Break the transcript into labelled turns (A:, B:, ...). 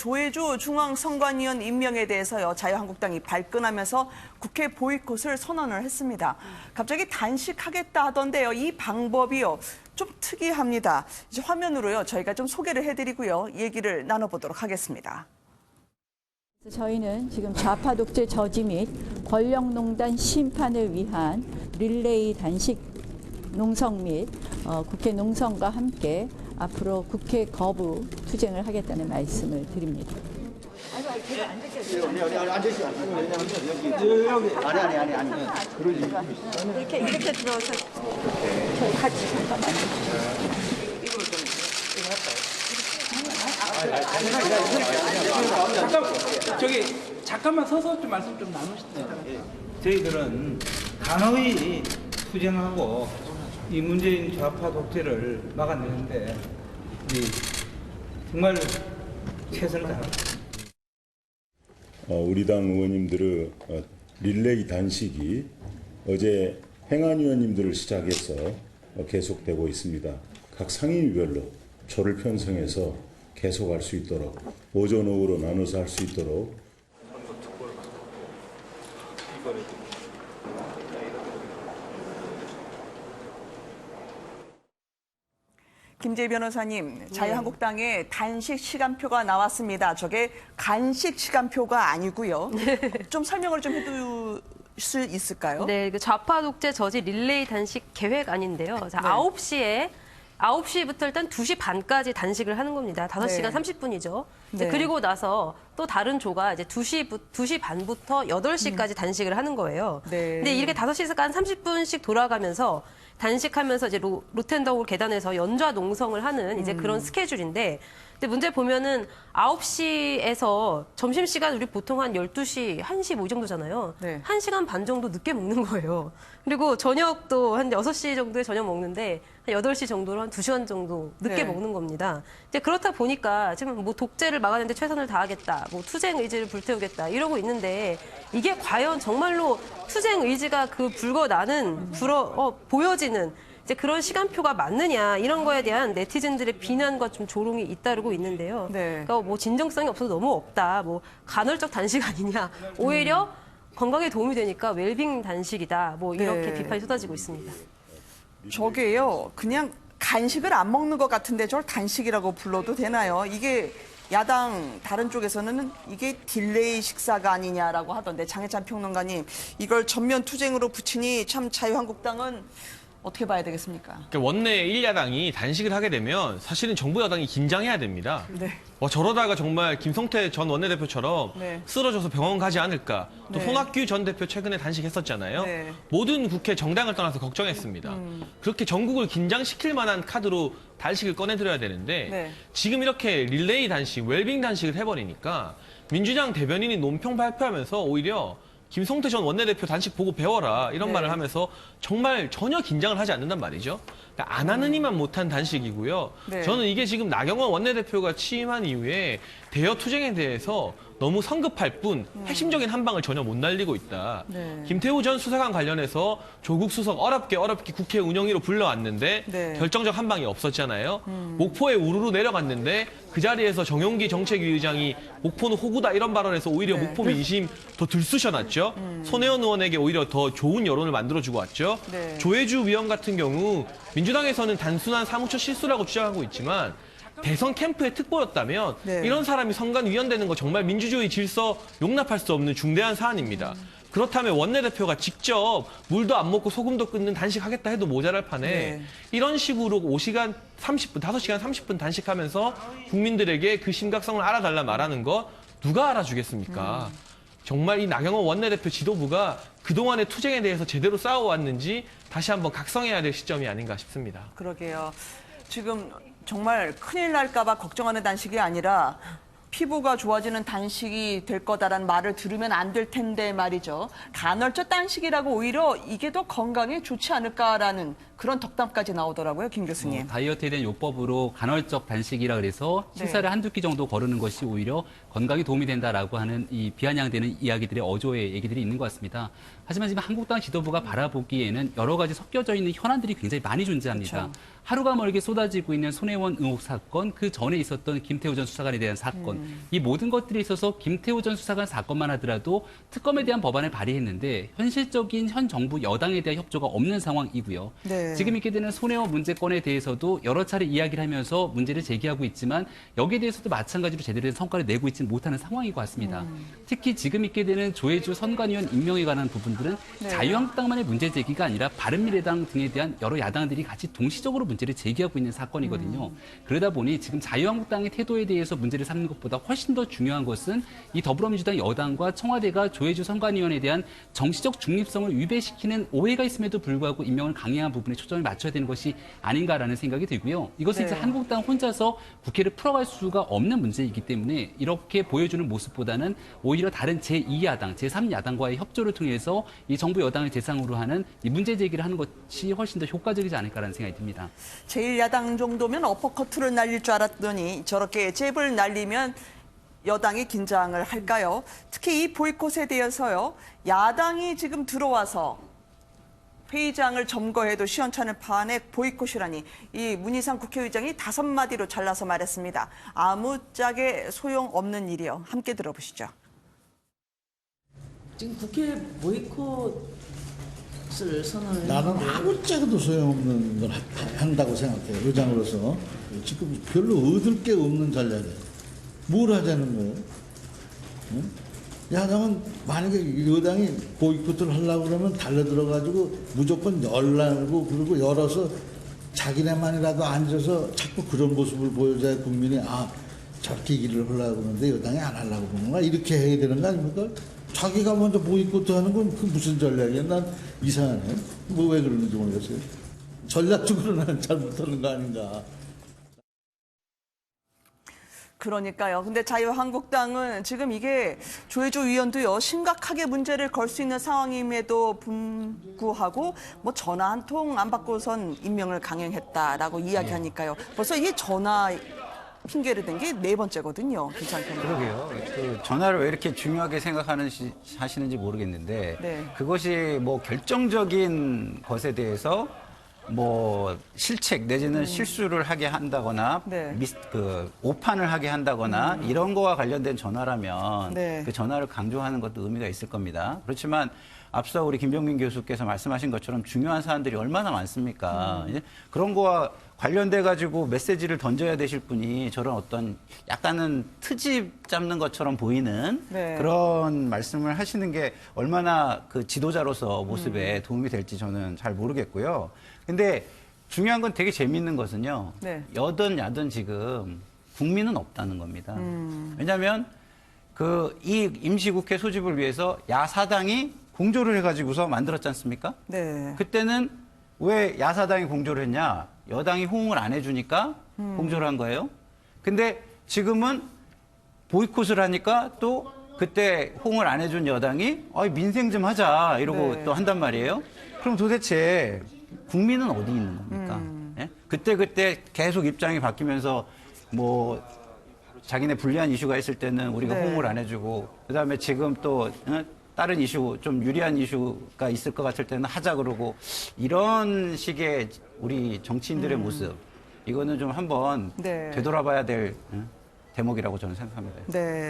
A: 조혜주 중앙선관위원 임명에 대해서요. 자유한국당이 발끈하면서 국회 보이콧을 선언을 했습니다. 갑자기 단식하겠다 하던데요. 이 방법이요. 좀 특이합니다. 이제 화면으로요. 저희가 좀 소개를 해드리고요. 얘기를 나눠보도록 하겠습니다.
B: 저희는 지금 좌파 독재 저지 및 권력농단 심판을 위한 릴레이 단식 농성 및 국회 농성과 함께 앞으로 국회 거부 투쟁을 하겠다는 말씀을 드립니다.
C: 이렇게 들어서
B: 저희 같이 잠깐만.
D: 잠깐만 서서 좀 말씀 좀 나누시죠. 저희들은 단호히 투쟁하고 이 문재인 좌파 독재를 막아내는데 정말 최선을 다합니다.
E: 우리 당 의원님들의 릴레이 단식이 어제 행안위원님들을 시작해서 계속되고 있습니다. 각 상임위별로 조를 편성해서 계속할 수 있도록 오전 오후로 나눠서 할 수 있도록
A: 김재희 변호사님, 자유한국당의 단식 시간표가 나왔습니다. 저게 간식 시간표가 아니고요. 좀 설명을 좀 해줄 수 있을까요?
C: 네, 그 좌파 독재 저지 릴레이 단식 계획 아닌데요. 자,
A: 네.
C: 9시부터 일단 2시 반까지 단식을 하는 겁니다. 5시간 30분이죠.
A: 네.
C: 그리고 나서 또 다른 조가 이제 2시 반부터 8시까지 단식을 하는 거예요.
A: 네.
C: 근데 이렇게 5시간 30분씩 돌아가면서 단식하면서 이제 로텐더홀 계단에서 연좌 농성을 하는 이제 그런 스케줄인데, 근데 문제 보면은 9시에서 점심시간 우리 보통 한 12시, 1시 뭐 이 정도잖아요.
A: 네.
C: 1시간 반 정도 늦게 먹는 거예요. 그리고 저녁도 한 6시 정도에 저녁 먹는데 한 8시 정도로 한 2시간 정도 늦게
A: 네.
C: 먹는 겁니다. 이제 그렇다 보니까 지금 뭐 독재를 막아내는데 최선을 다하겠다, 뭐 투쟁 의지를 불태우겠다 이러고 있는데, 이게 과연 정말로 투쟁 의지가 그 불어나는 보여지는 이제 그런 시간표가 맞느냐, 이런 거에 대한 네티즌들의 비난과 좀 조롱이 잇따르고 있는데요.
A: 네.
C: 그러니까 뭐 진정성이 없어서 너무 없다, 뭐 간헐적 단식 아니냐, 오히려 건강에 도움이 되니까 웰빙 단식이다, 뭐 이렇게
A: 네.
C: 비판이 쏟아지고 있습니다.
A: 저게요. 그냥 간식을 안 먹는 것 같은데 저걸 단식이라고 불러도 되나요? 이게 야당 다른 쪽에서는 이게 딜레이 식사가 아니냐라고 하던데, 장해찬 평론가님, 이걸 전면 투쟁으로 붙이니 참 자유한국당은 어떻게 봐야 되겠습니까?
F: 그러니까 원내 1야당이 단식을 하게 되면 사실은 정부 여당이 긴장해야 됩니다.
A: 네.
F: 저러다가 정말 김성태 전 원내대표처럼
A: 네.
F: 쓰러져서 병원 가지 않을까. 또
A: 네.
F: 손학규 전 대표 최근에 단식했었잖아요.
A: 네.
F: 모든 국회 정당을 떠나서 걱정했습니다. 그렇게 전국을 긴장시킬 만한 카드로 단식을 꺼내드려야 되는데
A: 네.
F: 지금 이렇게 릴레이 단식, 웰빙 단식을 해버리니까 민주당 대변인이 논평 발표하면서 오히려 김성태 전 원내대표 단식 보고 배워라, 이런
A: 네.
F: 말을 하면서 정말 전혀 긴장을 하지 않는단 말이죠. 그러니까 안 하는 이만 못한 단식이고요.
A: 네.
F: 저는 이게 지금 나경원 원내대표가 취임한 이후에 대여 투쟁에 대해서 너무 성급할 뿐 핵심적인 한 방을 전혀 못 날리고 있다.
A: 네.
F: 김태우 전 수사관 관련해서 조국 수석 어렵게 국회 운영위로 불러왔는데
A: 네.
F: 결정적 한 방이 없었잖아요. 목포에 우르르 내려갔는데 그 자리에서 정용기 정책위 의장이 목포는 호구다 이런 발언에서 오히려
A: 네.
F: 목포 민심 더 들쑤셔놨죠. 손혜원 의원에게 오히려 더 좋은 여론을 만들어주고 왔죠.
A: 네.
F: 조혜주 위원 같은 경우 민주당에서는 단순한 사무처 실수라고 주장하고 있지만 대선 캠프의 특보였다면
A: 네.
F: 이런 사람이 선관위원되는 거 정말 민주주의 질서 용납할 수 없는 중대한 사안입니다. 그렇다면 원내대표가 직접 물도 안 먹고 소금도 끓는 단식하겠다 해도 모자랄 판에
A: 네.
F: 이런 식으로 5시간 30분, 5시간 30분 단식하면서 국민들에게 그 심각성을 알아달라 말하는 거 누가 알아주겠습니까? 정말 이 나경원 원내대표 지도부가 그동안의 투쟁에 대해서 제대로 싸워왔는지 다시 한번 각성해야 될 시점이 아닌가 싶습니다.
A: 그러게요. 지금 정말 큰일 날까 봐 걱정하는 단식이 아니라 피부가 좋아지는 단식이 될 거다라는 말을 들으면 안 될 텐데 말이죠. 간헐적 단식이라고 오히려 이게 더 건강에 좋지 않을까라는 그런 덕담까지 나오더라고요, 김 교수님.
G: 다이어트에 대한 요법으로 간헐적 단식이라 그래서 식사를 한두 끼 정도 거르는 것이 오히려 건강에 도움이 된다라고 하는 이 비아냥되는 이야기들의 어조의 얘기들이 있는 것 같습니다. 하지만 지금 한국당 지도부가 바라보기에는 여러 가지 섞여져 있는 현안들이 굉장히 많이 존재합니다.
A: 그렇죠.
G: 하루가 멀게 쏟아지고 있는 손혜원 의혹 사건, 그 전에 있었던 김태우 전 수사관에 대한 사건, 이 모든 것들에 있어서 김태우 전 수사관 사건만 하더라도 특검에 대한 법안을 발의했는데 현실적인 현 정부 여당에 대한 협조가 없는 상황이고요.
A: 네.
G: 지금 있게 되는 손혜원 문제건에 대해서도 여러 차례 이야기를 하면서 문제를 제기하고 있지만 여기에 대해서도 마찬가지로 제대로 된 성과를 내고 있지는 못하는 상황인 것 같습니다. 특히 지금 있게 되는 조혜주 선관위원 임명에 관한 부분들은
A: 네.
G: 자유한국당만의 문제 제기가 아니라 바른미래당 등에 대한 여러 야당들이 같이 동시적으로 문제를 제기하고 있는 사건이거든요. 그러다 보니 지금 자유한국당의 태도에 대해서 문제를 삼는 것보다 훨씬 더 중요한 것은 이 더불어민주당 여당과 청와대가 조혜주 선관위원에 대한 정치적 중립성을 위배시키는 오해가 있음에도 불구하고 임명을 강행한 부분에 초점을 맞춰야 되는 것이 아닌가라는 생각이 들고요. 이것은
A: 네.
G: 이제 한국당 혼자서 국회를 풀어갈 수가 없는 문제이기 때문에 이렇게 보여주는 모습보다는 오히려 다른 제2야당, 제3야당과의 협조를 통해서 이 정부 여당을 대상으로 하는 이 문제 제기를 하는 것이 훨씬 더 효과적이지 않을까라는 생각이 듭니다.
A: 제1야당 정도면 어퍼커트를 날릴 줄 알았더니 저렇게 잽을 날리면 여당이 긴장을 할까요? 특히 이 보이콧에 대해서요. 야당이 지금 들어와서 회의장을 점거해도 시원찮을 판에 보이콧이라니 이 문희상 국회의장이 5마디로 잘라서 말했습니다. 아무짝에 소용없는 일이요. 함께 들어보시죠.
H: 지금 국회 보이콧을 선언을
I: 나는
H: 했는데
I: 아무짝에도 소용없는 걸 한다고 생각해요. 의장으로서. 지금 별로 얻을 게 없는 전략이에요. 뭘 하자는 거예요? 응? 야당은 만약에 여당이 보이콧을 하려고 그러면 달려들어가지고 무조건 열라고 그리고 열어서 자기네만이라도 앉아서 자꾸 그런 모습을 보여줘야 국민이 저렇게 일을 하려고 그러는데 여당이 안 하려고 그러는가 이렇게 해야 되는 거 아닙니까? 자기가 먼저 보이콧 하는 건 그 무슨 전략이야? 난 이상하네. 뭐 왜 그러는지 모르겠어요. 전략적으로는 잘못하는 거 아닌가.
A: 그러니까요. 근데 자유한국당은 지금 이게 조혜주 의원도요, 심각하게 문제를 걸 수 있는 상황임에도 불구하고 뭐 전화 한 통 안 받고선 임명을 강행했다라고 이야기하니까요. 벌써 이게 전화 핑계를 댄 게 4번째거든요. 괜찮겠네요.
J: 그러게요. 그 전화를 왜 이렇게 중요하게 하시는지 모르겠는데
A: 네.
J: 그것이 뭐 결정적인 것에 대해서 뭐 실책 내지는 실수를 하게 한다거나
A: 네.
J: 오판을 하게 한다거나 이런 거와 관련된 전화라면
A: 네.
J: 그 전화를 강조하는 것도 의미가 있을 겁니다. 그렇지만 앞서 우리 김병민 교수께서 말씀하신 것처럼 중요한 사안들이 얼마나 많습니까? 이제 그런 거와 관련돼 가지고 메시지를 던져야 되실 분이 저런 어떤 약간은 트집 잡는 것처럼 보이는
A: 네.
J: 그런 말씀을 하시는 게 얼마나 그 지도자로서 모습에 도움이 될지 저는 잘 모르겠고요. 근데 중요한 건 되게 재미있는 것은요.
A: 네.
J: 여든 야든 지금 국민은 없다는 겁니다. 왜냐하면 이 임시국회 소집을 위해서 야사당이 공조를 해가지고서 만들었지 않습니까?
A: 네.
J: 그때는 왜 야사당이 공조를 했냐? 여당이 호응을 안 해주니까 공조를 한 거예요. 근데 지금은 보이콧을 하니까 또 그때 호응을 안 해준 여당이 민생 좀 하자 이러고
A: 네.
J: 또 한단 말이에요. 그럼 도대체 국민은 어디 있는 겁니까? 예? 그때 계속 입장이 바뀌면서 뭐 자기네 불리한 이슈가 있을 때는 우리가
A: 네.
J: 호응을 안 해주고 그다음에 지금 또 다른 이슈 좀 유리한 이슈가 있을 것 같을 때는 하자 그러고 이런 식의 우리 정치인들의 모습 이거는 좀 한번
A: 네.
J: 되돌아봐야 될 대목이라고 저는 생각합니다.
A: 네.